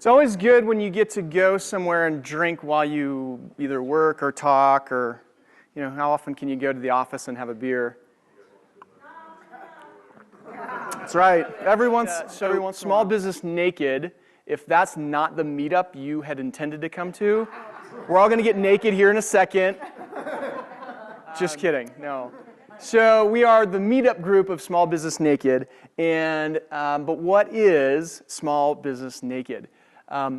It's always good when you get to go somewhere and drink while you either work or talk, or, how often can you go to the office and have a beer? That's right. Everyone's Small Business Naked. If that's not the meetup you had intended to come to, we're all going to get naked here in a second. Just kidding. No. So we are the meetup group of Small Business Naked, and but what is Small Business Naked?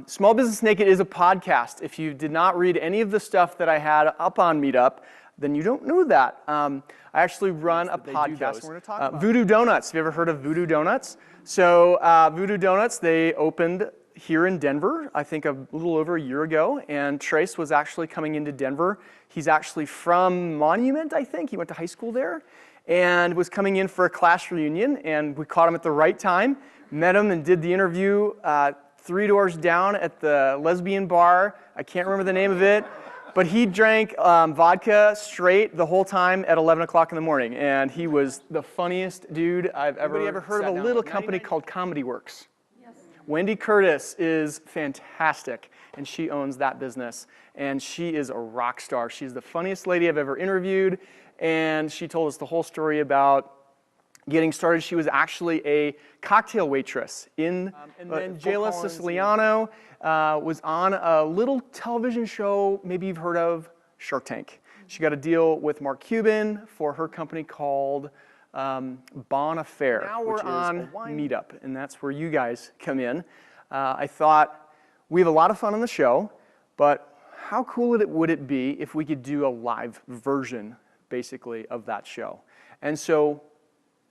Small Business Naked is a podcast. If you did not read any of the stuff that I had up on MeetUp, then you don't know that. I actually run a podcast. We're going to talk about Voodoo Donuts. Have you ever heard of Voodoo Donuts? So Voodoo Donuts, they opened here in Denver, I think a little over a year ago, and Trace was actually coming into Denver. He's actually from Monument, I think. He went to high school there and was coming in for a class reunion, and we caught him at the right time, met him and did the interview 3 doors down at the lesbian bar. I can't remember the name of it, but he drank vodka straight the whole time at 11 o'clock in the morning, and he was the funniest dude I've ever. Anybody ever heard of a little company called Comedy Works? Yes. Wendy Curtis is fantastic, and she owns that business, and she is a rock star. She's the funniest lady I've ever interviewed, and she told us the whole story about getting started. She was actually a cocktail waitress in, and then Jayla Siciliano was on a little television show, maybe you've heard of, Shark Tank. She got a deal with Mark Cuban for her company called Bon Affair. Now we're on MeetUp, and that's where you guys come in. I thought we have a lot of fun on the show, but how cool would it be if we could do a live version, basically, of that show? And so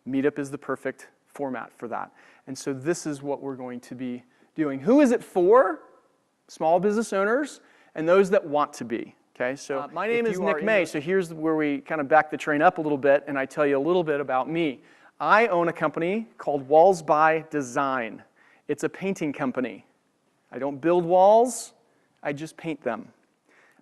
MeetUp is the perfect format for that. And so this is what we're going to be doing. Who is it for? Small business owners and those that want to be. Okay, so my name is Nick May, so here's where we kind of back the train up a little bit and I tell you a little bit about me. I own a company called Walls by Design. It's a painting company. I don't build walls, I just paint them.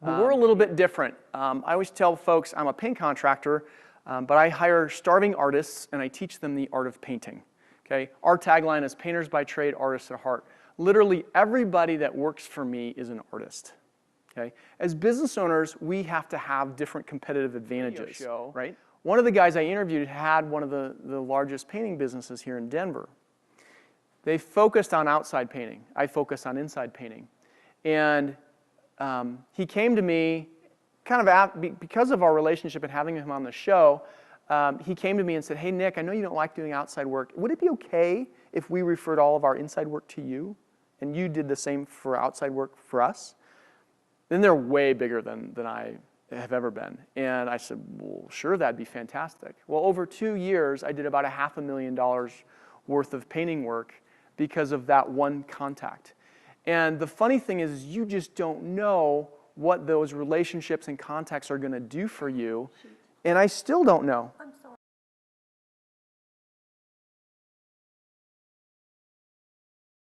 But we're a little bit different. I always tell folks I'm a paint contractor, but I hire starving artists and I teach them the art of painting. Okay? Our tagline is painters by trade, artists at heart. Literally everybody that works for me is an artist. Okay? As business owners, we have to have different competitive advantages. Right? One of the guys I interviewed had one of the largest painting businesses here in Denver. They focused on outside painting. I focused on inside painting. And he came to me kind of because of our relationship and having him on the show, he came to me and said, hey, Nick, I know you don't like doing outside work. Would it be okay if we referred all of our inside work to you and you did the same for outside work for us? Then they're way bigger than I have ever been. And I said, well, sure, that'd be fantastic. Well, over 2 years, I did about $500,000 worth of painting work because of that one contact. And the funny thing is you just don't know what those relationships and contacts are going to do for you. And I still don't know.